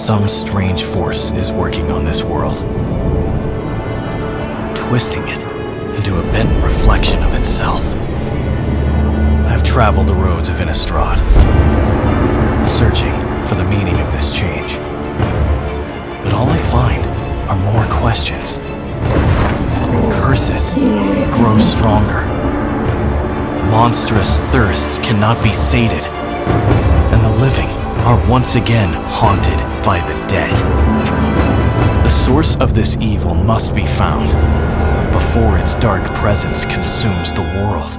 Some strange force is working on this world, twisting it into a bent reflection of itself. I've traveled the roads of Innistrad, searching for the meaning of this change. But all I find are more questions. Curses grow stronger. Monstrous thirsts cannot be sated, and the living are once again haunted by the dead. The source of this evil must be found before its dark presence consumes the world.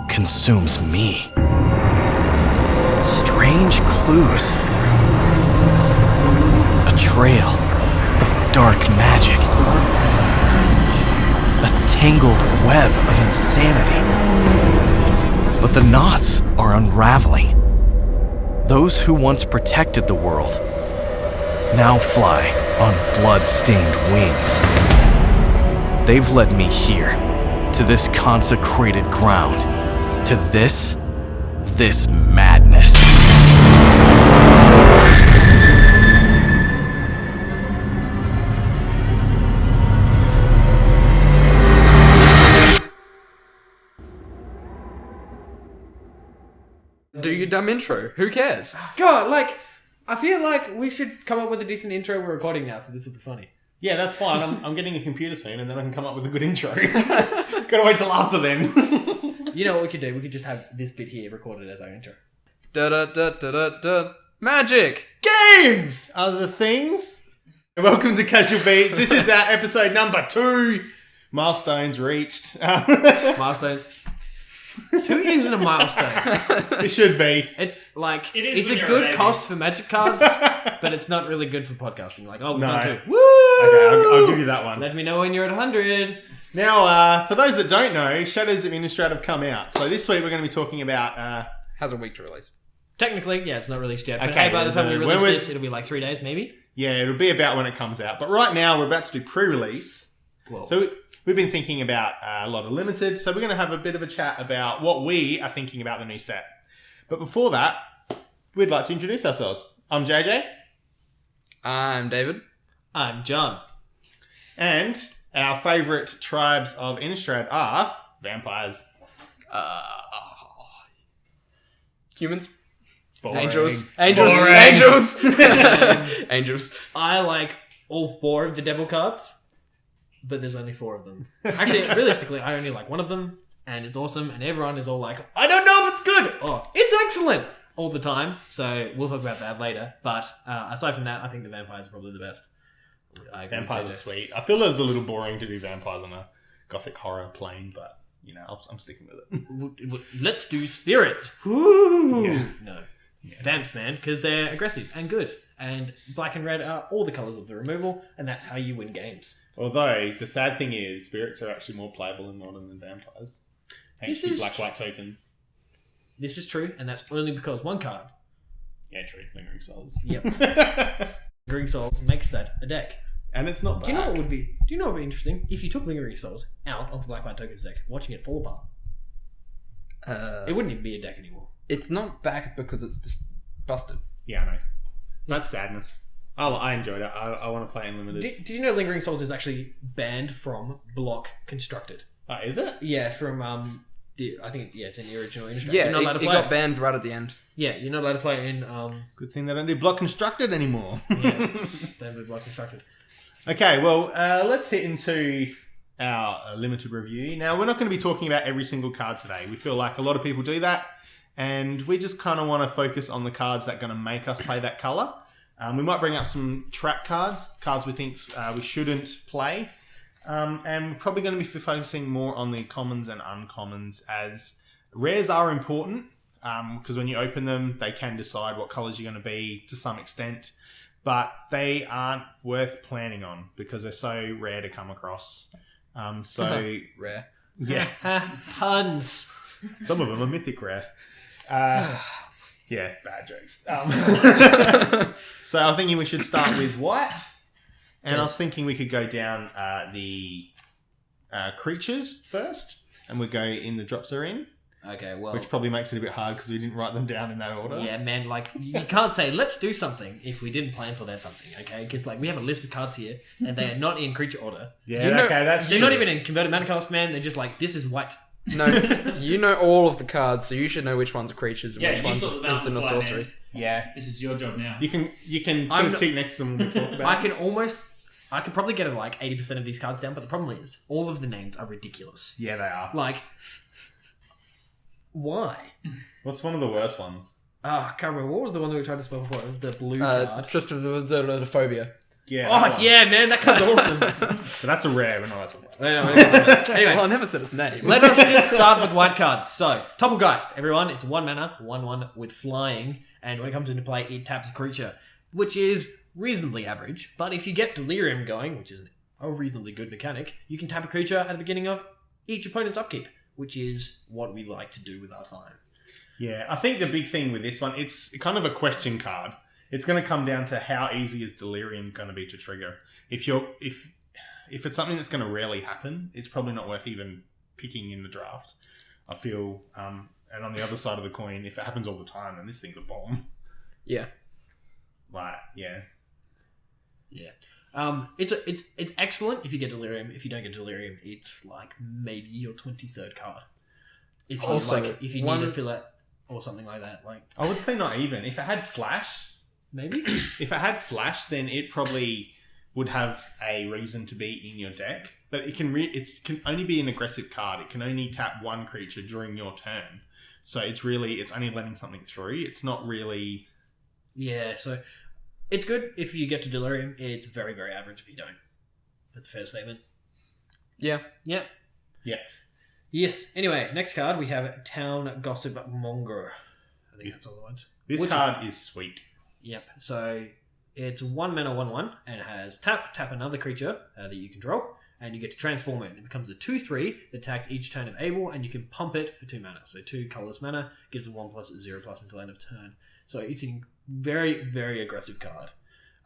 Consumes me. Strange clues. A trail of dark magic. A tangled web of insanity. But the knots are unraveling. Those who once protected the world now fly on blood-stained wings. They've led me here, to this consecrated ground, to this madness. Do your dumb intro. Who cares? God, I feel like we should come up with a decent intro. We're recording now, so this will be funny. Yeah, that's fine. I'm getting a computer soon, and then I can come up with a good intro. Gotta wait till after then. You know what we could do? We could just have this bit here recorded as our intro. Da da da da da da. Magic! Games! Other things. Welcome to Casual Beats. This is our episode number 2. Milestones reached. Milestone. 2 isn't a milestone. It should be. It's like, is it's when a you're good a baby. cost for magic cards, but it's not really good for podcasting. Like, oh, we've No. done 2. Woo! Okay, I'll give you that one. Let me know when you're at 100. Now, for those that don't know, Shadows of Innistrad have come out. So this week we're going to be talking about... Has a week to release. Technically, yeah, it's not released yet. But Okay, hey, by the time we when release we're- this, it'll be like 3 days, maybe. yeah, it'll be about when it comes out. But right now we're about to do pre-release. Well, So we've been thinking about a lot of limited, so we're going to have a bit of a chat about what we are thinking about the new set. But before that, we'd like to introduce ourselves. I'm JJ, I'm David. I'm John. and our favourite tribes of Innistrad are vampires. Humans. Boring. Angels. Boring. Angels. I like all 4 of the devil cards, but there's only 4 of them. Actually, realistically, I only like one of them, and it's awesome, and everyone is all like, I don't know if it's good! Or, it's excellent! All the time, so we'll talk about that later. But aside from that, I think the vampires are probably the best. I agree with Vampires are JJ. sweet. I feel it's a little boring to do vampires on a gothic horror plane, but, you know, I'm sticking with it. Let's do spirits. Woo! Yeah. No. Vamps, man, because they're aggressive and good. And black and red are all the colours of the removal, and that's how you win games. Although, the sad thing is, spirits are actually more playable in Modern than vampires. Thanks This to is black-white tokens. This is true, and that's only because one card. Yeah, true. Lingering Souls. Yep. Lingering Souls makes that a deck. And it's not bad. Do you know what would be interesting? If you took Lingering Souls out of the black white tokens deck, watching it fall apart. It wouldn't even be a deck anymore. It's not back because it's just busted. Yeah, I know. That's sadness. Oh, I enjoyed it. I want to play Unlimited. Did you know Lingering Souls is actually banned from Block Constructed? Is it? Yeah, from I think it's in the original Innistrad. Yeah, You're not allowed to it play got banned right at the end. Yeah, you're not allowed to play it in Good thing they don't do Block Constructed anymore. yeah, don't do Block Constructed. Okay, well, let's hit into our limited review. Now, we're not going to be talking about every single card today. We feel like a lot of people do that, and we just kind of want to focus on the cards that are going to make us play that colour. We might bring up some trap cards we think we shouldn't play, and we're probably going to be focusing more on the commons and uncommons, as rares are important, because when you open them, they can decide what colours you're going to be to some extent. But they aren't worth planning on because they're so rare to come across. Rare. Yeah, Puns. some of them are mythic rare. Yeah, bad jokes. So I was thinking we should start with white, and I was thinking we could go down the creatures first, and we'd go in the drops are in. Okay, well... Which probably makes it a bit hard because we didn't write them down in that order. Yeah, man, like, you can't say, let's do something if we didn't plan for that something, okay? Because, like, we have a list of cards here, and they are not in creature order. Yeah, okay, that's They're true. not even in converted mana cost, man. They're just like, this is white. No, you know all of the cards, so you should know which ones are creatures and which ones are instant or sorceries. Yeah. This is your job now. You can put a tick next to them when we talk about it. I could probably get like 80% of these cards down, but the problem is, all of the names are ridiculous. Yeah, they are. Like, why? What's one of the worst ones? I can't remember. What was the one that we tried to spell before? It was the blue card. Just the phobia. Yeah. Oh, yeah, man, that card's awesome. But that's a rare, but no, that's a rare. Anyway, Well, I never said its name. let us just start with white cards. So, Topplegeist, everyone. It's 1 mana, 1/1 with flying, and when it comes into play, it taps a creature, which is reasonably average. But if you get Delirium going, which is a reasonably good mechanic, you can tap a creature at the beginning of each opponent's upkeep, which is what we like to do with our time. Yeah, I think the big thing with this one, it's kind of a question card. It's going to come down to how easy is Delirium going to be to trigger. If it's something that's going to rarely happen, it's probably not worth even picking in the draft. I feel, and on the other side of the coin, if it happens all the time, then this thing's a bomb. Yeah. Like, yeah. Yeah. It's excellent if you get Delirium. If you don't get Delirium, it's like maybe your 23rd card. If you Also, if you need to fill it or something like that, like I would say not even. If it had Flash, maybe. if it had Flash, then it probably would have a reason to be in your deck. But it can can only be an aggressive card. It can only tap one creature during your turn. So it's only letting something through. It's not really... Yeah, so it's good if you get to Delirium. It's very, very average if you don't. That's a fair statement. Yeah. Yeah. Yeah. Yes. Anyway, next card we have Town Gossipmonger. I think that's all the ones. This card is sweet. Yep. So it's 1 mana, 1/1, and it has tap another creature that you control, and you get to transform it. It becomes a 2/3 that attacks each turn of Able, and you can pump it for 2 mana. So 2 colorless mana gives it 1+0+ until end of turn. So it's a very, very aggressive card.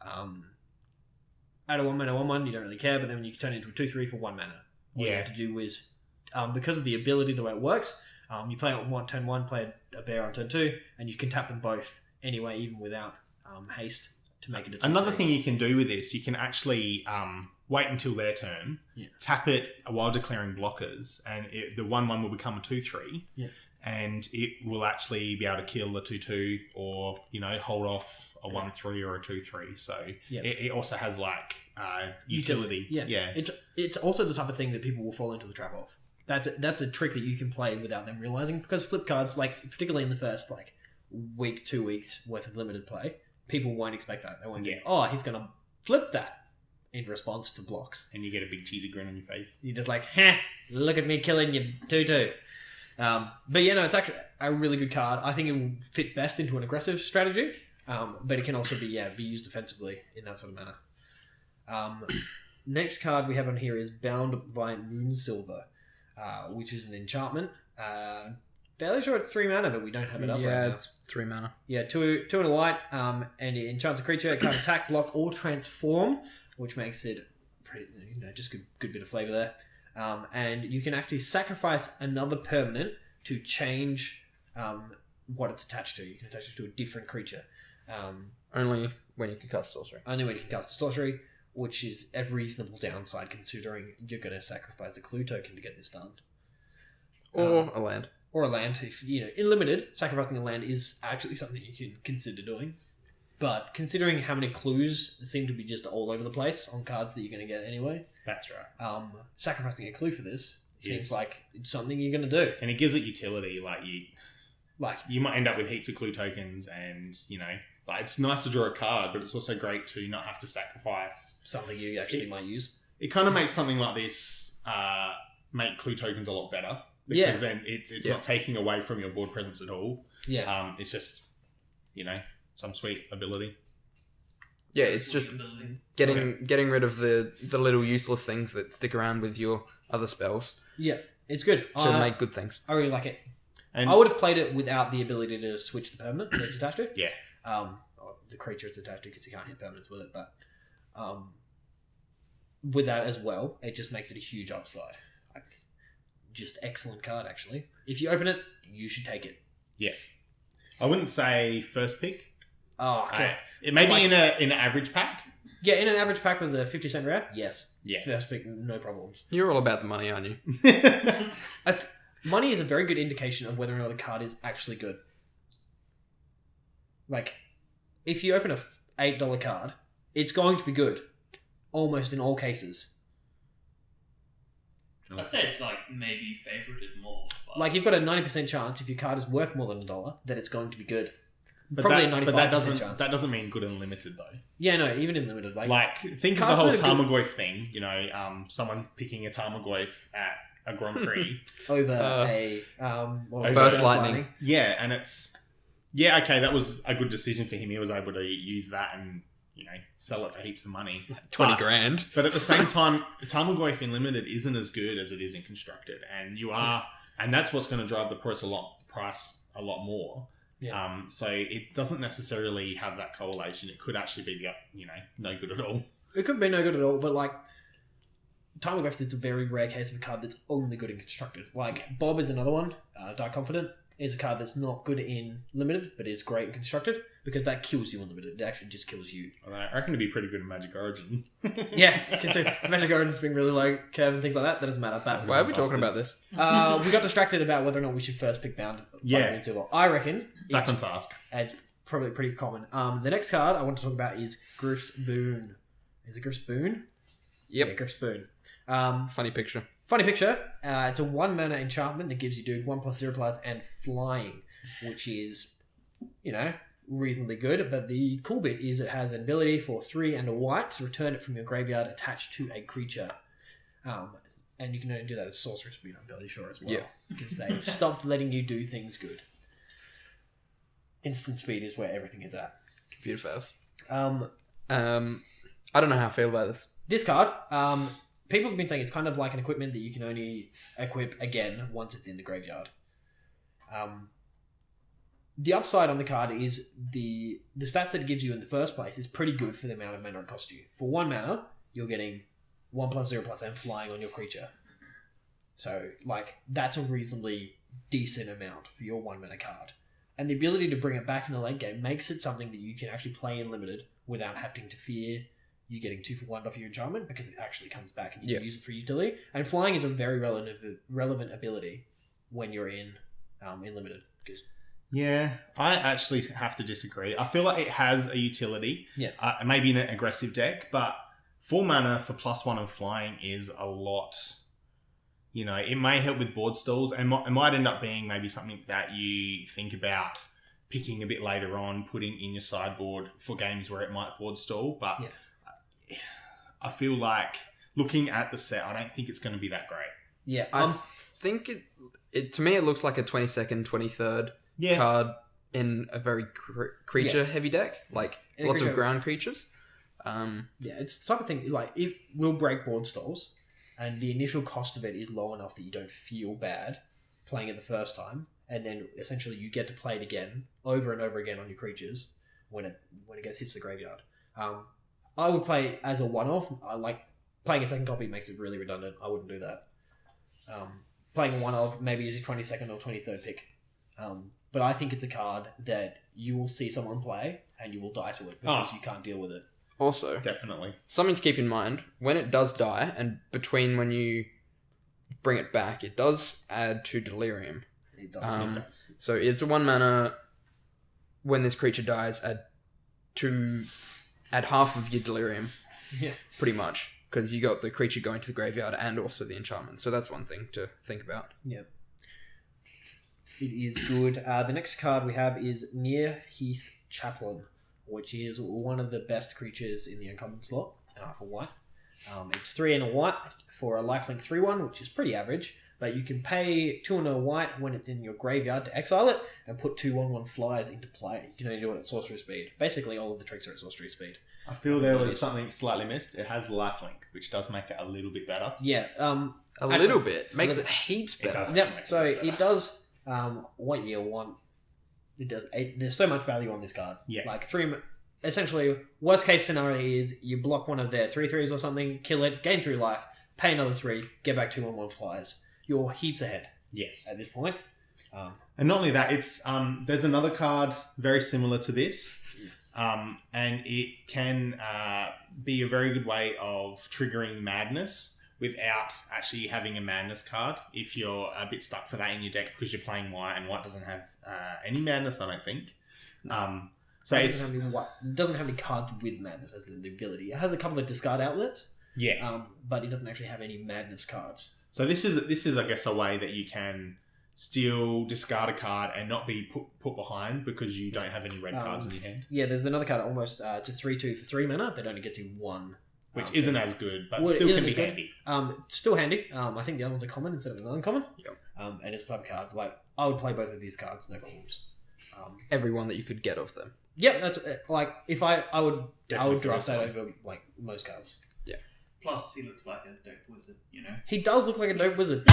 At a 1 mana, 1/1, you don't really care, but then when you can turn it into a 2/3 for 1 mana, all you have to do is, because of the ability, the way it works, you play it on turn 1, play a bear on turn 2, and you can tap them both anyway, even without haste, to make it a 2/3. Another thing you can do with this, you can actually wait until their turn, tap it while declaring blockers, and the 1/1 will become a 2/3, and it will actually be able to kill a 2/2 or, hold off a 1/3 or a 2/3. So it also has like utility. Yeah. It's also the type of thing that people will fall into the trap of. That's a trick that you can play without them realizing, because flip cards, like particularly in the first like week, 2 weeks worth of limited play, people won't expect that. They won't get, he's going to flip that in response to blocks. And you get a big cheesy grin on your face. You're just like, look at me killing you 2/2. But it's actually a really good card. I think it will fit best into an aggressive strategy, but it can also be used defensively in that sort of manner. Next card we have on here is Bound by Moonsilver, which is an enchantment. Fairly sure it's 3 mana, but we don't have it up right now. Yeah, it's 3 mana. Yeah, 2 and a white, and it enchants a creature. It can't attack, block, or transform, which makes it pretty, just good bit of flavor there. And you can actually sacrifice another permanent to change what it's attached to. You can attach it to a different creature. Only when you can cast sorcery. Only when you can cast a sorcery, which is a reasonable downside considering you're going to sacrifice a clue token to get this done. Or a land. Or a land. If in limited, sacrificing a land is actually something you can consider doing. But considering how many clues seem to be just all over the place on cards that you're going to get anyway, that's right. Sacrificing a clue for this seems like it's something you're going to do. And it gives it utility. You might end up with heaps of clue tokens, and it's nice to draw a card, but it's also great to not have to sacrifice something you actually might use. It kind of makes something like this make clue tokens a lot better, because then it's not taking away from your board presence at all. Yeah. It's just some sweet ability. Yeah, it's just getting rid of the little useless things that stick around with your other spells. Yeah, it's good. To make good things. I really like it. And I would have played it without the ability to switch the permanent that it's attached to. Yeah. The creature it's attached to, because you can't hit permanents with it, but with that as well, it just makes it a huge upside. just excellent card, actually. If you open it, you should take it. Yeah. I wouldn't say first pick. Oh, okay. It may be in an average pack. Yeah, in an average pack with a 50-cent rare, yes. Yeah. First pick, no problems. You're all about the money, aren't you? Money is a very good indication of whether or not the card is actually good. Like, if you open a $8 card, it's going to be good. Almost in all cases. I'd say it's like maybe favorited more. But... Like, you've got a 90% chance if your card is worth more than $1 that it's going to be good. But Probably that, a 95% but that doesn't, chance. That doesn't mean good and limited, though. Yeah, no, even in limited. Like think of the whole Tarmogoyf thing. You know, someone picking a Tarmogoyf at a Grand Prix. over Burst lightning. Yeah, and it's... Yeah, okay, that was a good decision for him. He was able to use that and, you know, sell it for heaps of money. 20 grand. But at the same time, Tarmogoyf in Limited isn't as good as it is in Constructed. And and that's what's going to drive the price a lot more. Yeah. So it doesn't necessarily have that correlation. It could actually be, no good at all. It could be no good at all, but like, Tarmogoyf is a very rare case of a card that's only good in Constructed. Like, Bob is another one. Die Confident is a card that's not good in Limited, but is great in Constructed, because that kills you in Limited. It actually just kills you. I reckon it'd be pretty good in Magic Origins. Yeah, consider Magic Origins being really low curve and things like that. That doesn't matter. But Why are we talking about this? we got distracted about whether or not we should first pick Bound. Yeah. I reckon Back on task. it's probably pretty common. The next card I want to talk about is Griffs Boone. Is it Griffs Boone? Yep. Yeah, Griffs Boone. Funny picture. Funny picture. It's a 1-mana enchantment that gives you dude 1+0+ and flying, which is, reasonably good. But the cool bit is it has an ability for 3 and a white to return it from your graveyard attached to a creature. And you can only do that as sorcery speed, I'm fairly sure as well. Yeah. Because they've stopped letting you do things good. Instant speed is where everything is at. Computer fails. I don't know how I feel about this. This card, people have been saying it's kind of like an equipment that you can only equip again once it's in the graveyard. The upside on the card is the stats that it gives you in the first place is pretty good for the amount of mana it costs you. For 1 mana, you're getting 1+0+ and flying on your creature. So, that's a reasonably decent amount for your 1 mana card. And the ability to bring it back in a late game makes it something that you can actually play in Limited without having to fear you getting 2 for 1 off your enchantment, because it actually comes back and you can use it for utility. And flying is a very relevant ability when you're in Limited. Yeah, I actually have to disagree. I feel like it has a utility. Yeah. Maybe in an aggressive deck, but 4 mana for +1 and flying is a lot. It may help with board stalls, and it might end up being maybe something that you think about picking a bit later on, putting in your sideboard for games where it might board stall. But I feel like looking at the set, I don't think it's going to be that great. Yeah, I think it to me it looks like a 22nd, 23rd card in a very creature heavy deck, like in lots of ground creatures. It's the type of thing it will break board stalls, and the initial cost of it is low enough that you don't feel bad playing it the first time, and then essentially you get to play it again over and over again on your creatures when it hits the graveyard. I would play it as a one-off. I like playing a second copy makes it really redundant. I wouldn't do that. Playing a one-off maybe is your 22nd or 23rd pick. But I think it's a card that you will see someone play and you will die to it because you can't deal with it. Also, Definitely. something to keep in mind, when it does die, and between when you bring it back, it does add 2 delirium. It does. So it's a 1 mana, when this creature dies, add half of your delirium. Yeah. Pretty much. Because you got the creature going to the graveyard and also the enchantment. So that's one thing to think about. Yeah. It is good. The next card we have is Near Heath Chaplain, which is one of the best creatures in the uncommon slot for white. It's 3 and a white for a lifelink 3/1, which is pretty average. But you can pay 2 and a white when it's in your graveyard to exile it and put 2 1/1 flyers into play. You can only do it at sorcery speed. Basically, all of the tricks are at sorcery speed. I feel there was something slightly missed. It has lifelink, which does make it a little bit better. Yeah. A little bit. Makes it heaps It better. does. Yep. So it does what you want. It does. There's so much value on this card. Yeah. Like 3. Essentially, worst case scenario is you block one of their 3/3s or something, kill it, gain 3 life, pay another 3, get back 2 1/1 flyers. you're heaps ahead Yes. at this point. And not only that, it's there's another card very similar to this, and it can be a very good way of triggering madness without actually having a madness card. If you're a bit stuck for that in your deck because you're playing white, and white doesn't have any madness, I don't think. So It it's doesn't have any cards with madness as the ability. It has a couple of discard outlets, yeah. but it doesn't actually have any madness cards. So this is I guess a way that you can still discard a card and not be put behind because you don't have any red cards in your hand, Yeah, there's another card almost to 3/2 for 3 mana that only gets you 1. which isn't as good, but Well, it still isn't can be as good. handy. It's still handy. I think the other one's a common instead of an uncommon. Yep. And it's a type of card. Like, I would play both of these cards, no problems. Every one that you could get of them. Yeah, that's like if I would Definitely draft for that this over like most cards. Plus, he looks like a dope wizard, you know? He does look like a dope wizard.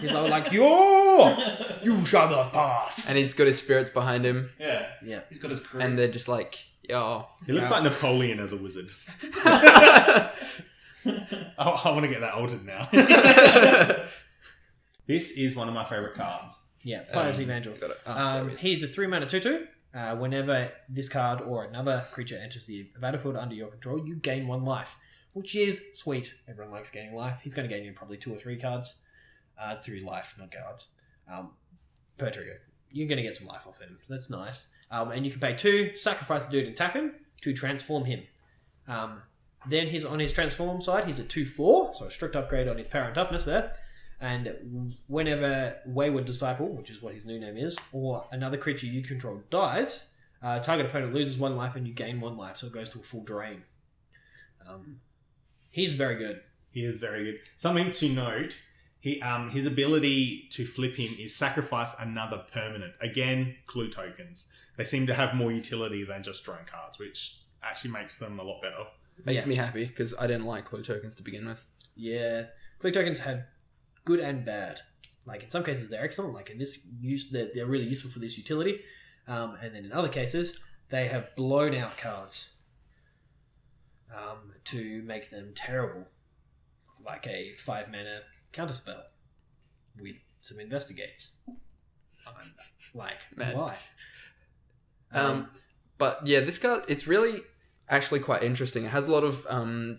He's like you shall not pass. And he's got his spirits behind him, Yeah. Yeah. He's got his crew. and they're just like, oh. He looks like Napoleon as a wizard. I want to get that altered now. This is one of my favorite cards. Yeah, Piracy Manjul. Got it. There it is. He's a 3 mana 2/2. Whenever this card or another creature enters the battlefield under your control, you gain 1 life, which is sweet. Everyone likes gaining life. He's going to gain you probably 2 or 3 cards through life, not cards, per trigger. You're going to get some life off him. That's nice. And you can pay 2, sacrifice the dude and tap him to transform him. Then he's on his transform side. He's a 2/4, so a strict upgrade on his power and toughness there. And whenever Wayward Disciple, which is what his new name is, or another creature you control dies, target opponent loses 1 life and you gain 1 life, so it goes to a full drain. He's very good. He is very good. Something to note, his ability to flip him is sacrifice another permanent. Again, clue tokens. They seem to have more utility than just drawing cards, which actually makes them a lot better. Makes Yeah. me happy, because I didn't like clue tokens to begin with. Yeah, Click tokens have good and bad. Like in some cases they're excellent. Like in this use, they're really useful for this utility. And then in other cases they have blown out cards to make them terrible, like a 5 mana counterspell with some investigates. Like Man. why? But yeah, this card, it's really actually quite interesting. It has a lot of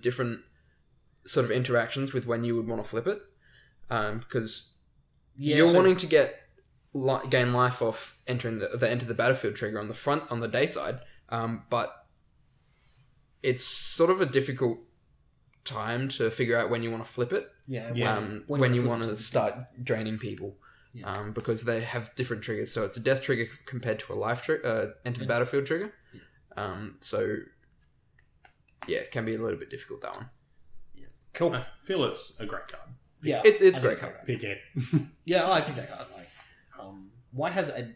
different sort of interactions with when you would want to flip it. Because you're wanting to get gain life off entering the enter the battlefield trigger on the front, on the day side. But it's sort of a difficult time to figure out when you want to flip it. When you want to start draining people. Yeah. Because they have different triggers. So it's a death trigger compared to a life trigger, enter the battlefield trigger. So yeah, it can be a little bit difficult, that one. Cool. I feel it's a great card. Yeah, It's I a think great card. Pick it. Yeah, I like that card. Like, White has a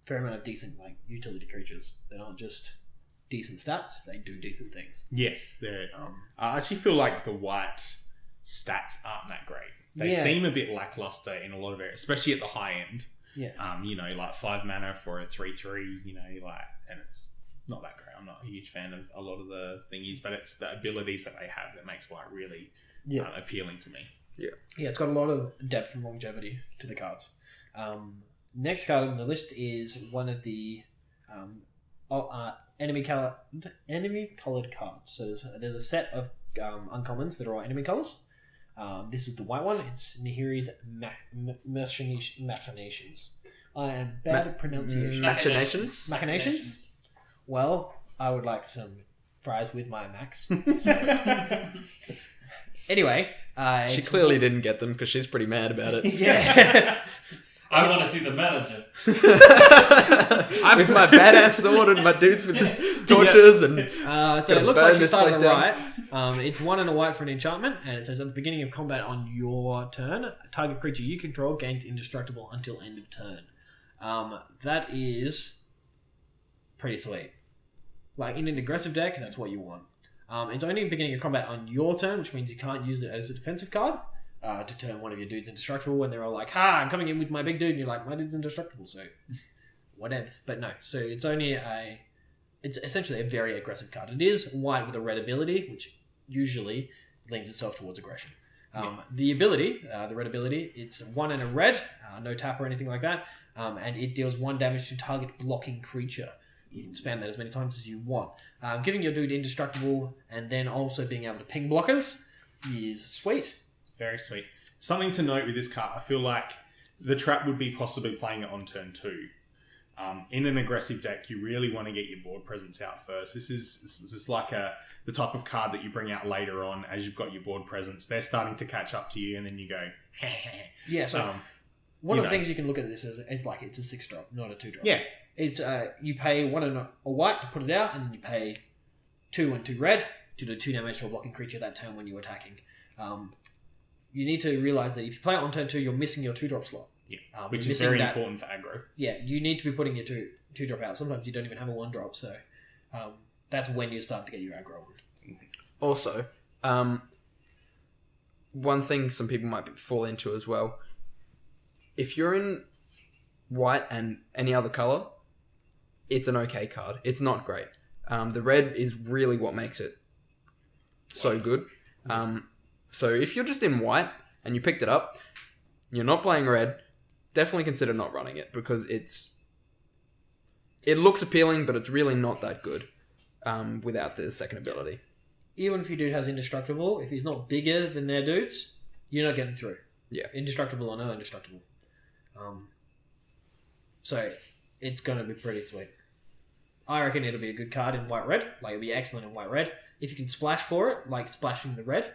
fair amount of decent like utility creatures. They're not just decent stats; they do decent things. Yes, they're. I actually feel like the white stats aren't that great. They Yeah. seem a bit lackluster in a lot of areas, especially at the high end. Yeah. Like 5 mana for a 3/3. And it's not that great. I'm not a huge fan of a lot of the thingies, but it's the abilities that they have that makes white really appealing to me. Yeah, it's got a lot of depth and longevity to the cards. Next card on the list is one of the enemy colored cards. So there's a set of uncommons that are all enemy colors. This is the white one. It's Nihiri's Machinations. I am bad at pronunciation. Machinations? Machinations? Well, I would like some fries with my max. So. Anyway, She clearly didn't get them because she's pretty mad about it. Yeah. I want to see the manager. With my badass sword and my dudes with the torches and So it looks like she this started place right. It's 1 and a white for an enchantment, and it says at the beginning of combat on your turn, a target creature you control gains indestructible until end of turn. That is pretty sweet. Like in an aggressive deck, that's what you want. It's only beginning of combat on your turn, which means you can't use it as a defensive card to turn one of your dudes indestructible when they're all like, ha, I'm coming in with my big dude, and you're like, my dude's indestructible, so whatevs. But no, so it's only a it's essentially a very aggressive card. It is white with a red ability, which usually leans itself towards aggression. The ability, the red ability, it's 1 and a red, no tap or anything like that, and it deals 1 damage to target blocking creature. You can spam that as many times as you want. Giving your dude indestructible and then also being able to ping blockers is sweet. Very sweet. Something to note with this card, I feel like the trap would be possibly playing it on turn 2. In an aggressive deck, you really want to get your board presence out first. This is like the type of card that you bring out later on as you've got your board presence. They're starting to catch up to you, and then you go, Yeah, so one of the things you can look at this is like it's a 6-drop, not a 2-drop. Yeah. It's you pay 1 and a white to put it out, and then you pay 2 and 2 red to do 2 damage to a blocking creature that turn when you're attacking. You need to realize that if you play it on turn 2, you're missing your 2-drop slot. Yeah, which is very important for aggro. Yeah, you need to be putting your 2-drop out. Sometimes you don't even have a 1-drop, so that's when you start to get your aggro on. Also, one thing some people might fall into as well, if you're in white and any other color, it's an okay card. It's not great. The red is really what makes it so good. So if you're just in white and you picked it up, you're not playing red, definitely consider not running it, because it looks appealing, but it's really not that good without the second ability. Even if your dude has indestructible, if he's not bigger than their dudes, you're not getting through. Yeah. Indestructible or no indestructible. So it's going to be pretty sweet. I reckon it'll be a good card in white-red. Like, it'll be excellent in white-red. If you can splash for it, like splashing the red,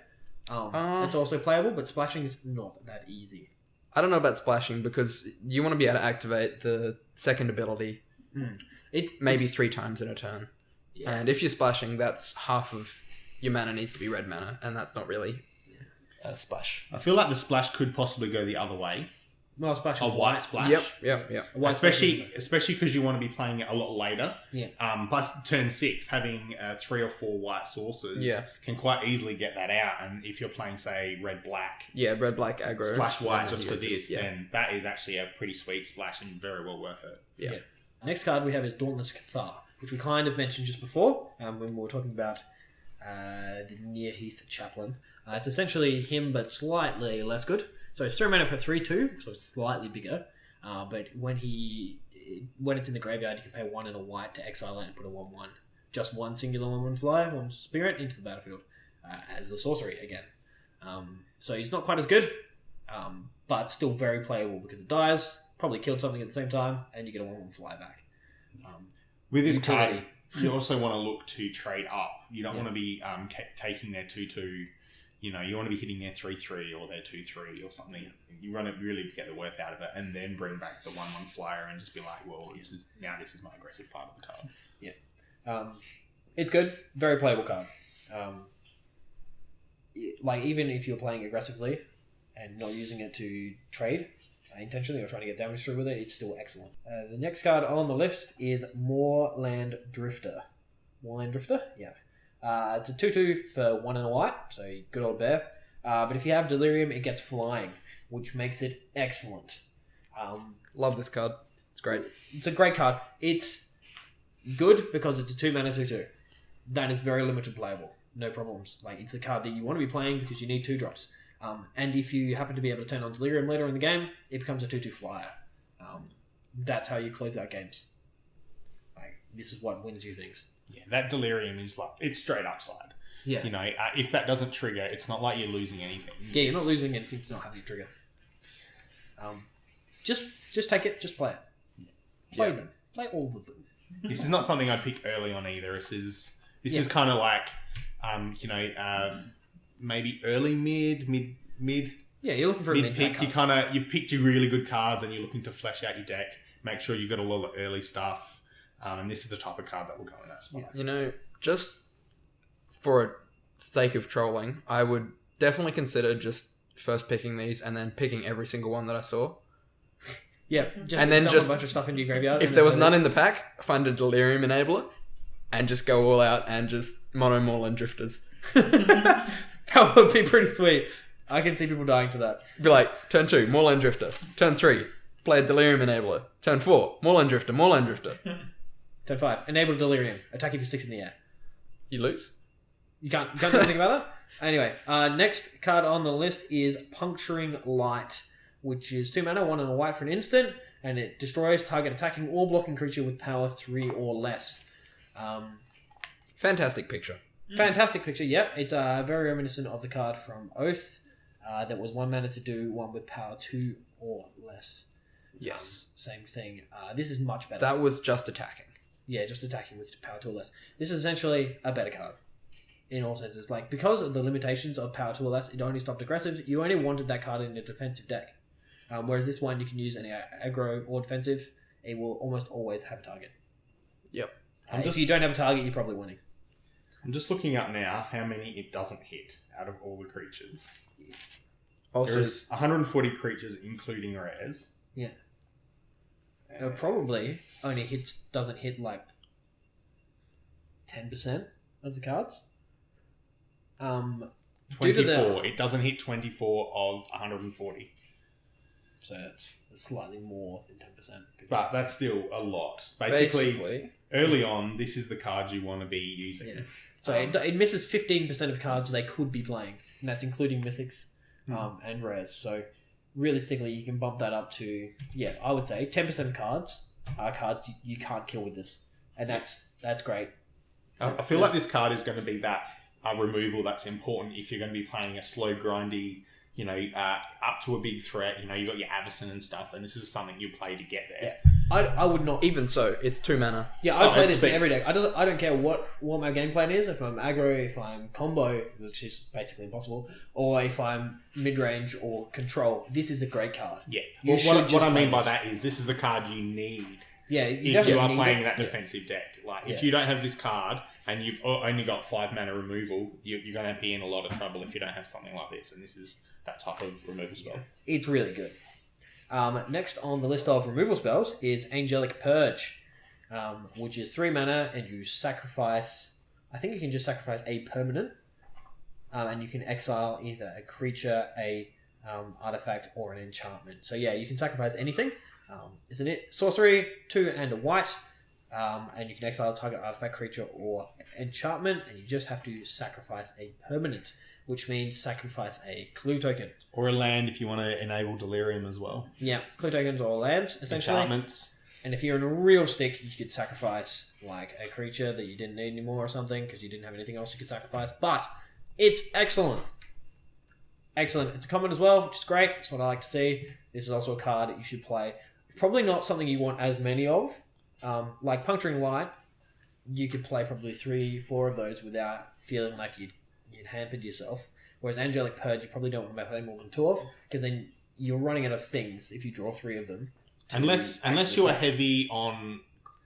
it's also playable, but splashing is not that easy. I don't know about splashing, because you want to be able to activate the second ability maybe 3 times in a turn. Yeah. And if you're splashing, that's half of your mana needs to be red mana, and that's not really a splash. I feel like the splash could possibly go the other way. Well, splash A white splash. Yep. Especially because you want to be playing it a lot later. Yeah. Plus, turn 6, having 3 or 4 white sources can quite easily get that out. And if you're playing, say, red-black... Yeah, red-black aggro. Splash white just for this, then that is actually a pretty sweet splash and very well worth it. Yeah. Next card we have is Dormice Cathar, which we kind of mentioned just before when we were talking about the near Heath chaplain. It's essentially him, but slightly less good. So it's 3 mana for 3/2, so it's slightly bigger. But when it's in the graveyard, you can pay 1 and a white to exile it and put a 1/1. Just 1 singular 1/1 flyer, 1 spirit into the battlefield as a sorcery again. So he's not quite as good, but still very playable because it dies, probably killed something at the same time, and you get a 1/1 fly back. With this card, you also want to look to trade up. You don't want to be taking their 2/2. You know, you want to be hitting their 3/3 or their 2/3 or something. You want to really get the worth out of it, and then bring back the 1/1 flyer and just be like, well, this is my aggressive part of the card. Yeah, it's good, very playable card. Like, even if you're playing aggressively and not using it to trade intentionally or trying to get damage through with it, it's still excellent. The next card on the list is Moreland Drifter. Moreland Drifter, yeah. It's a 2/2 for 1 and a white, so good old bear. But if you have Delirium, it gets flying, which makes it excellent. Love this card. It's great. It's a great card. It's good because it's a 2 mana 2/2. That is very limited playable. No problems. Like, it's a card that you want to be playing because you need 2 drops. And if you happen to be able to turn on Delirium later in the game, it becomes a 2/2 flyer. That's how you close out games. Like, this is what wins you things. Yeah, that Delirium is like, it's straight upside. Yeah. You know, if that doesn't trigger, it's not like you're losing anything. Yeah, you're not losing anything to not having a trigger. Just take it, just play it. Play them. Play all of them. This is not something I'd pick early on either. This is kind of like, maybe early mid. Yeah, you're looking for a mid pick. You've picked your really good cards and you're looking to flesh out your deck. Make sure you've got a lot of early stuff. And this is the type of card that will go in that spot. You know, just for sake of trolling, I would definitely consider just first picking these and then picking every single one that I saw. Yeah, and then dump just a bunch of stuff into your graveyard. If there was none in the pack, find a Delirium enabler and just go all out and just mono Moreland Drifters. That would be pretty sweet. I can see people dying to that. Be like, turn 2, Moreland Drifter. Turn 3, play a Delirium enabler. Turn 4, Moreland Drifter. Turn 5. Enable Delirium. Attack if you're 6 in the air. You lose. You can't do anything about that? Anyway, next card on the list is Puncturing Light, which is 2 mana, 1 and a white for an instant, and it destroys target attacking or blocking creature with power 3 or less. Fantastic picture. Fantastic picture, yep. It's very reminiscent of the card from Oath that was 1 mana to do 1 with power 2 or less. Yes. Same thing. This is much better. That was just attacking. Yeah, just attacking with power 2 or less. This is essentially a better card. In all senses. Like, because of the limitations of power 2 or less, it only stopped aggressive. You only wanted that card in a defensive deck. Whereas this one, you can use any aggro or defensive. It will almost always have a target. Yep. If you don't have a target, you're probably winning. I'm just looking up now how many it doesn't hit out of all the creatures. Also, There's 140 creatures, including rares. Yeah. Probably only doesn't hit like 10% of the cards. 24. It doesn't hit 24 of 140. So it's slightly more than 10%. But that's still a lot. Basically, early on, this is the card you want to be using. Yeah. So it misses 15% of cards they could be playing, and that's including mythics and rares. So realistically, you can bump that up to, I would say 10% of cards are cards you can't kill with this, and that's great. I feel like this card is going to be that removal that's important if you're going to be playing a slow, grindy, up to a big threat. You got your Avacyn and stuff, and this is something you play to get there. Yeah. I would not. even so, it's 2 mana. Yeah, I play this in every deck. I don't care what my game plan is. If I'm aggro, if I'm combo, which is basically impossible, or if I'm mid range or control. This is a great card. Yeah. You What I mean by that is this is the card you need. Yeah, if you are playing that defensive deck. Like, if you don't have this card and you've only got 5 mana removal, you're going to be in a lot of trouble if you don't have something like this. And this is that type of removal spell. It's really good. Next on the list of removal spells is Angelic Purge, which is 3 mana, and you sacrifice... I think you can just sacrifice a permanent, and you can exile either a creature, a artifact, or an enchantment. So yeah, you can sacrifice anything. Isn't it? Sorcery, 2 and a white, and you can exile a target artifact, creature, or enchantment, and you just have to sacrifice a permanent, which means sacrifice a clue token. Or a land if you want to enable Delirium as well. Yeah, clue tokens or lands, essentially. Enchantments. And if you're in a real stick, you could sacrifice like a creature that you didn't need anymore or something because you didn't have anything else you could sacrifice. But it's excellent. Excellent. It's a common as well, which is great. That's what I like to see. This is also a card that you should play. Probably not something you want as many of. Like Puncturing Light, you could play probably 3-4 of those without feeling like you'd hampered yourself. Whereas Angelic Purge, you probably don't want to play more than 2 of, because then you're running out of things if you draw 3 of them. Unless you are heavy on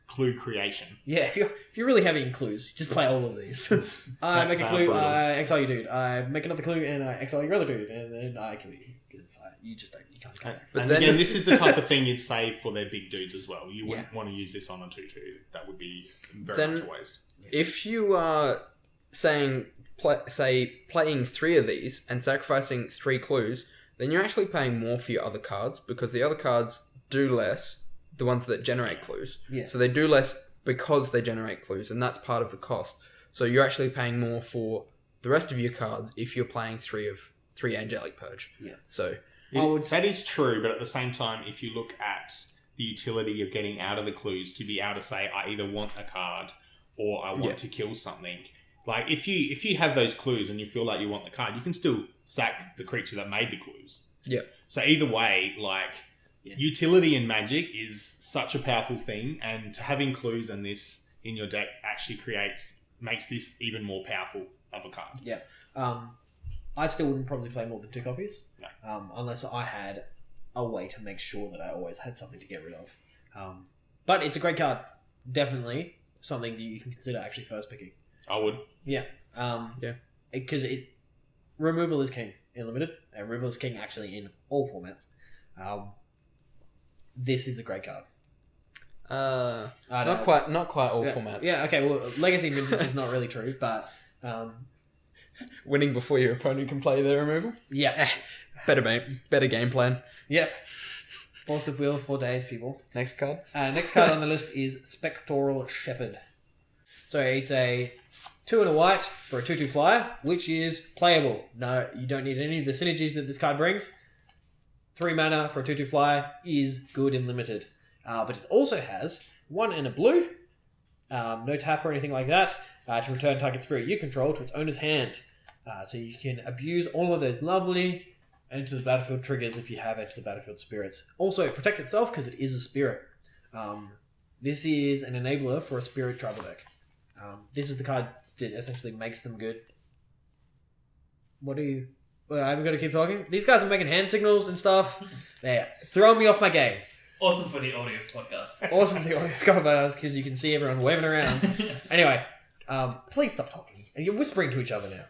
clue creation. Yeah, if you're really heavy in clues, just play all of these. I make a clue, I exile your dude. I make another clue, and I exile your other dude, and then I kill you. Because you can't come back. But then, again, this is the type of thing you'd save for their big dudes as well. You wouldn't want to use this on a 2-2. That would be very much a waste. If you are playing 3 of these and sacrificing 3 clues, then you're actually paying more for your other cards, because the other cards do less, the ones that generate clues. Yeah. So they do less because they generate clues, and that's part of the cost. So you're actually paying more for the rest of your cards if you're playing 3 Angelic Purge. Yeah. So that is true, but at the same time, if you look at the utility you're getting out of the clues to be able to say, I either want a card or I want to kill something. Like, if you have those clues and you feel like you want the card, you can still sack the creature that made the clues. Yeah. So either way, utility in Magic is such a powerful thing, and having clues and this in your deck actually makes this even more powerful of a card. Yeah. I still wouldn't probably play more than 2 copies. No. Unless I had a way to make sure that I always had something to get rid of. But it's a great card. Definitely something that you can consider actually first picking. I would. Yeah. Because removal is king in Limited, and removal is king actually in all formats. This is a great card. not quite all formats. Yeah, okay, well, Legacy Vintage is not really true, but... Winning before your opponent can play their removal? Yeah. Better game plan. Yep. Force of Will for days, people. Next card. Next card on the list is Spectral Shepherd. So it's a 2 and a white for a 2/2 flyer, which is playable. No, you don't need any of the synergies that this card brings. 3 mana for a 2/2 flyer is good and limited. But it also has 1 and a blue, no tap or anything like that, to return target spirit you control to its owner's hand. So you can abuse all of those lovely enter the battlefield triggers if you have enter the battlefield spirits. Also, it protects itself because it is a spirit. This is an enabler for a spirit tribal deck. This is the card that essentially makes them good. I'm going to keep talking. These guys are making hand signals and stuff. They're throwing me off my game. Awesome for the audio podcast. Awesome for the audio podcast because you can see everyone waving around. Anyway, please stop talking. You're whispering to each other now.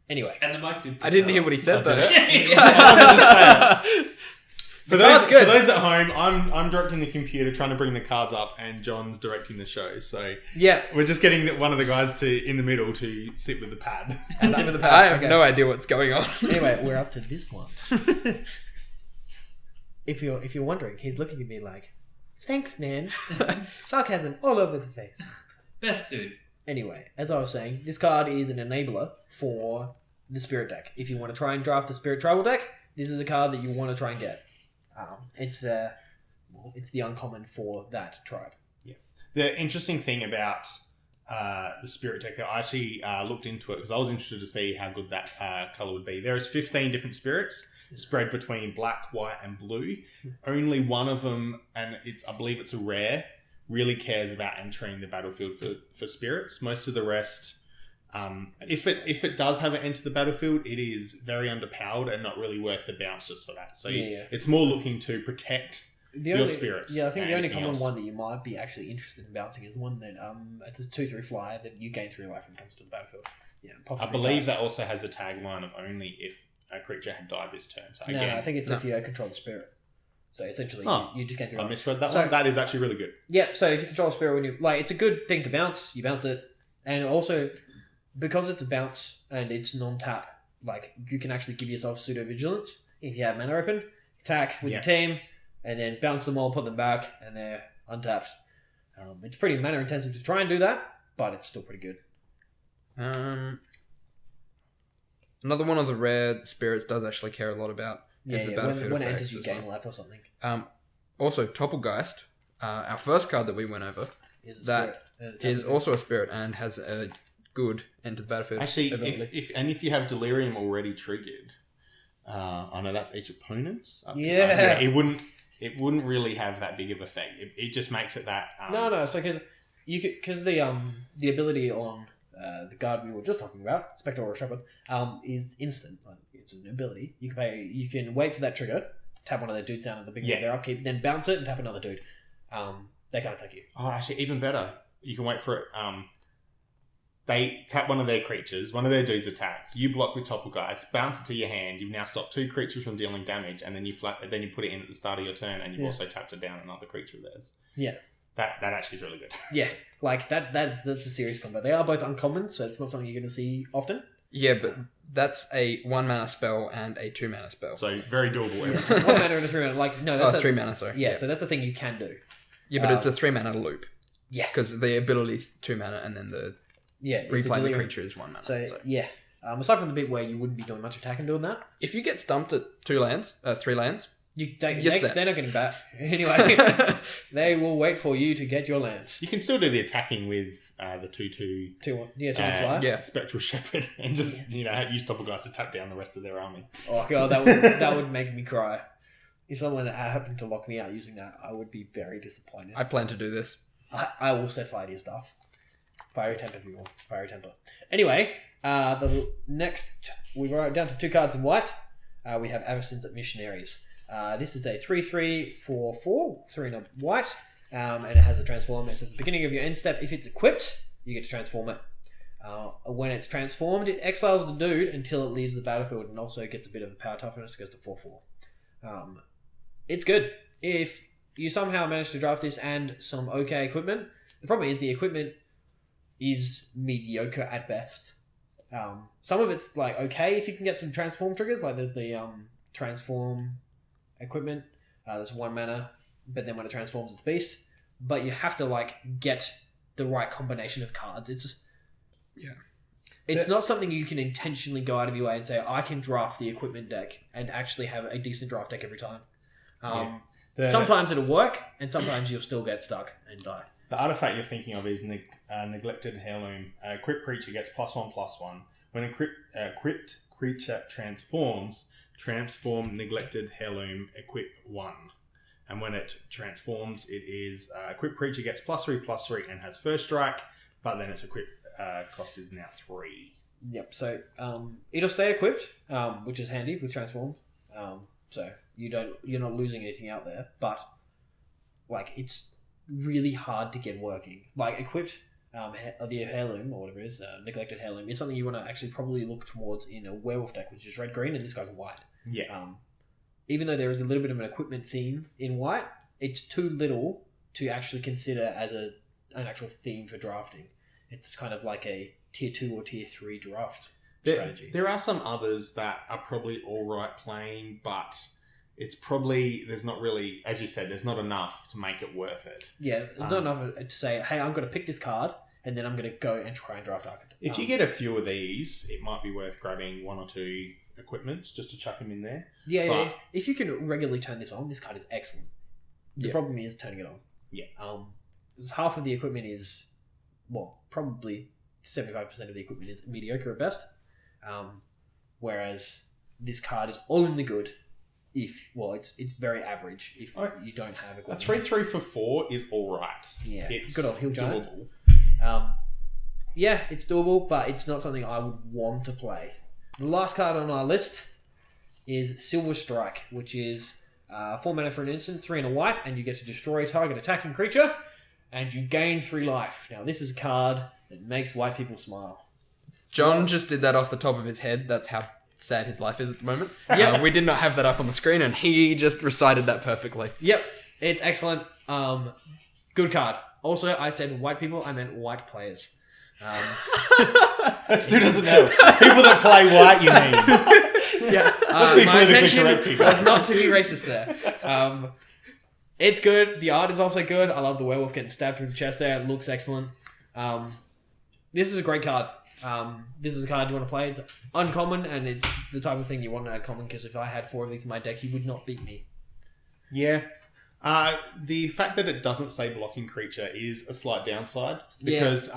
Anyway. And the mic did. I didn't hear what he said though. I wasn't just saying. For good. those at home, I'm directing the computer, trying to bring the cards up, and John's directing the show. So Yeah. we're just getting one of the guys in the middle to sit with the pad. And sit with the pad. I have Okay. no idea what's going on. Anyway, we're up to this one. If you're wondering, he's looking at me like, thanks, man. Sarcasm all over the face. Best dude. Anyway, as I was saying, this card is an enabler for the spirit deck. If you want to try and draft the spirit tribal deck, this is a card that you want to try and get. It's the uncommon for that tribe. Yeah. The interesting thing about the spirit deck, I actually looked into it because I was interested to see how good that color would be. There's 15 different spirits spread between black, white, and blue. Only one of them, and I believe it's a rare, really cares about entering the battlefield for spirits. Most of the rest, if it does have it enter the battlefield, it is very underpowered and not really worth the bounce just for that. So it's more looking to protect your spirits. Yeah, I think the only common else. one that you might be actually interested in bouncing is the one that it's a 2/3 flyer that you gain 3 life when it comes to the battlefield. Yeah, I believe that also has the tagline of only if a creature had died this turn. So again, No, I think it's if you control the spirit. So essentially, you just gain 3 I life. misread that So- one. That is actually really good. Yeah, so if you control a spirit, it's a good thing to bounce. You bounce it, and also because it's a bounce and it's non-tap, you can actually give yourself pseudo vigilance if you have mana open, attack with your team, and then bounce them all, put them back, and they're untapped. It's pretty mana intensive to try and do that, but it's still pretty good. Another one of the rare spirits does actually care a lot about Yeah, the yeah. battlefield When it effects enters, you as gain well. life or something. Also, Toppelgeist, our first card that we went over, Is a that spirit. is also a spirit and has a good enter the battlefield. Actually, ability. if you have Delirium already triggered, I know that's each opponent's. Yeah. It wouldn't really have that big of effect. It just makes it that. No. So because the ability on the card we were just talking about, Spectral Shepherd, is instant. It's an ability. You can wait for that trigger, tap one of their dudes down at the beginning of their upkeep, then bounce it and tap another dude. They can't attack you. Oh, actually, even better. You can wait for it. They tap one of their creatures, one of their dudes attacks. You block with Toppelgeist, bounce it to your hand. You've now stopped 2 creatures from dealing damage, and then you put it in at the start of your turn, and you've also tapped it down another creature of theirs. Yeah. That actually is really good. Yeah, that's a serious combo. They are both uncommon, so it's not something you're going to see often. Yeah, but that's a 1 mana spell and a 2 mana spell. So very doable. Every time. 1 mana and a 3 mana. That's 3 mana, sorry. Yeah, so that's the thing you can do. Yeah, but it's a 3 mana loop. Yeah. Because the ability is 2 mana and then the replaying the delirium. creature is 1 mana. So, yeah. Aside from the bit where you wouldn't be doing much attacking doing that, If you get stumped at 3 lands, they're not getting back. Anyway, they will wait for you to get your lands. You can still do the attacking with the 2/2 2 fly. Yeah. Spectral Shepherd and just use Toppelgeist to tap down the rest of their army. Oh god, that would make me cry. If someone happened to lock me out using that, I would be very disappointed. I plan to do this. I will set fire to your stuff. Fiery temper, people. Fiery temper. Anyway, the next we wrote down to 2 cards in white. We have Avacyn's Missionaries. This is a 3/3 for 4, 3 in a white, and it has a transform. It says at the beginning of your end step, if it's equipped, you get to transform it. When it's transformed, it exiles the dude until it leaves the battlefield, and also gets a bit of a power toughness. It goes to 4/4. It's good. If you somehow manage to draft this and some okay equipment, the problem is the equipment is mediocre at best. Some of it's okay if you can get some transform triggers, like there's the transform equipment, That's 1 mana, but then when it transforms, it's beast. But you have to like get the right combination of cards. It's not something you can intentionally go out of your way and say, I can draft the equipment deck and actually have a decent draft deck every time. Sometimes it'll work, and sometimes you'll still get stuck and die. The artifact you're thinking of is Neglected Heirloom. A equipped creature gets +1/+1. When a equipped creature transforms, transform Neglected Heirloom, equip 1. And when it transforms, it is equipped creature gets +3/+3 and has first strike, but then its equip cost is now 3. Yep, so it'll stay equipped, which is handy with transform. So you're not losing anything out there, but like it's really hard to get working. Like equipped, the heirloom or whatever it is, neglected heirloom, is something you want to actually probably look towards in a werewolf deck, which is red green, and this guy's white. Yeah. Even though there is a little bit of an equipment theme in white, it's too little to actually consider as an actual theme for drafting. It's kind of like a tier 2 or tier 3 draft strategy. There are some others that are probably all right playing, but it's probably, there's not really, as you said, there's not enough to make it worth it. Yeah, not enough to say, hey, I'm going to pick this card, and then I'm going to go and try and draft Architect. If you get a few of these, it might be worth grabbing 1 or 2 equipments just to chuck them in there. Yeah. If you can regularly turn this on, this card is excellent. The problem is turning it on. Yeah. Half of the equipment is, probably 75% of the equipment is mediocre at best. Whereas this card is only good if, it's very average if you don't have A equipment. 3/3 for 4 is alright. Yeah. It's Good old Hill Giant. doable. Yeah, it's doable, but it's not something I would want to play. The last card on our list is Silver Strike, which is 4 mana for an instant, 3 and a white, and you get to destroy a target attacking creature, and you gain 3 life. Now, this is a card that makes white people smile. John just did that off the top of his head. That's how sad his life is at the moment. Yeah. We did not have that up on the screen, and he just recited that perfectly. Yep, it's excellent. Good card. Also, I said white people, I meant white players. That still doesn't know. People that play white, you mean. Yeah, Let's be my politically intention correct here, guys. was not to be racist there. It's good. The art is also good. I love the werewolf getting stabbed through the chest there. It looks excellent. This is a great card. This is a card you want to play. It's uncommon, and it's the type of thing you want to add common, because if I had 4 of these in my deck, you would not beat me. Yeah. The fact that it doesn't say blocking creature is a slight downside, because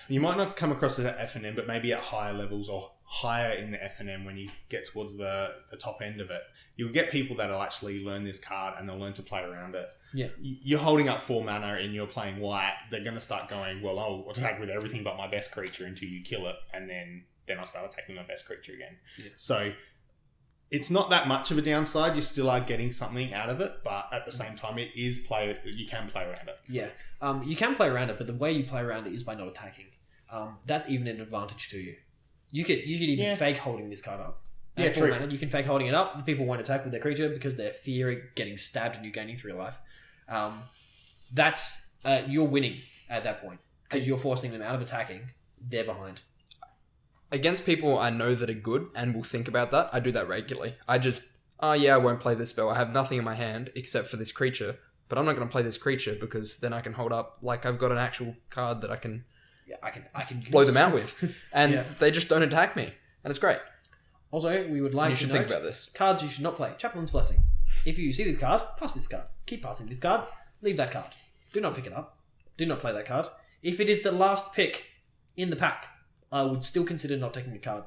you might not come across as an FNM, but maybe at higher levels or higher in the FNM when you get towards the top end of it, you'll get people that'll actually learn this card and they'll learn to play around it. Yeah. You're holding up 4 mana and you're playing white, they're going to start going, well, I'll attack with everything but my best creature until you kill it, and then I'll start attacking my best creature again. Yeah. So it's not that much of a downside. You still are getting something out of it, but at the same time, you can play around it. So. Yeah. You can play around it, but the way you play around it is by not attacking. That's even an advantage to you. You could even fake holding this card up. Yeah, true. Mana, you can fake holding it up. The people won't attack with their creature because they're fearing getting stabbed and you gaining 3 life. That's you're winning at that point because you're forcing them out of attacking. They're behind. Against people I know that are good and will think about that, I do that regularly. I just, I won't play this spell. I have nothing in my hand except for this creature, but I'm not going to play this creature because then I can hold up, like I've got an actual card that I can blow them out with. And they just don't attack me. And it's great. Also, we would like you to should note think about this. Cards you should not play. Chaplain's Blessing. If you see this card, pass this card. Keep passing this card. Leave that card. Do not pick it up. Do not play that card. If it is the last pick in the pack, I would still consider not taking the card.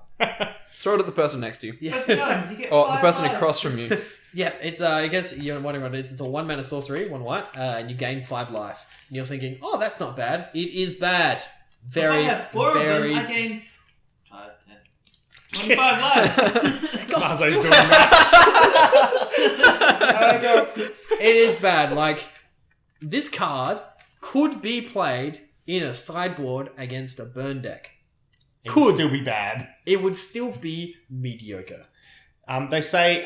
Throw it at the person next to you. Yeah. You get Or the 5 person lives. across from you. Yeah, it's I guess you're wondering what it is. It's a 1 mana sorcery, 1 white, and you gain 5 life. And you're thinking, oh, that's not bad. It is bad. Very, if I have 4 very... of them, I gain 5, 10, 25 lives. Mazo's doing that. It is bad. Like, this card could be played in a sideboard against a burn deck. It would still be bad. It would still be mediocre. They say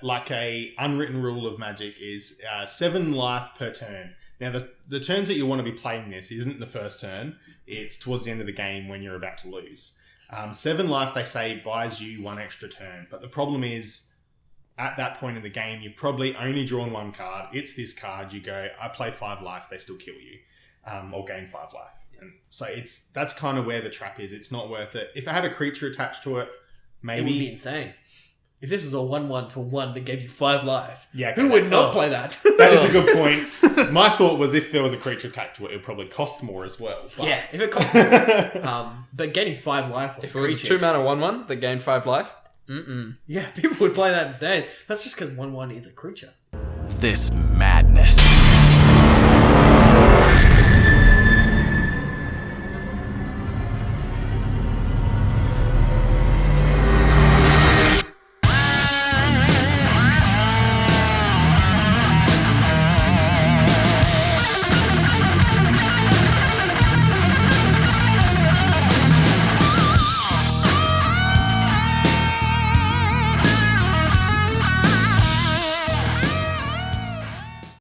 like a unwritten rule of Magic is 7 life per turn. Now, the turns that you want to be playing this isn't the first turn. It's towards the end of the game when you're about to lose. 7 life, they say, buys you 1 extra turn. But the problem is at that point in the game, you've probably only drawn one card. It's this card. You go, I play 5 life. They still kill you, or gain 5 life. And so that's kind of where the trap is. It's not worth it. If it had a creature attached to it, maybe It would be insane. If this was a 1/1 for 1 that gave you 5 life, Yeah, who would not play that? that is a good point. My thought was if there was a creature attached to it, it would probably cost more as well. But Yeah, if it costs more. But getting 5 life on If it was a creatures, 2 mana 1/1 that gained 5 life, yeah, people would play that instead. That's just because 1/1 is a creature. This madness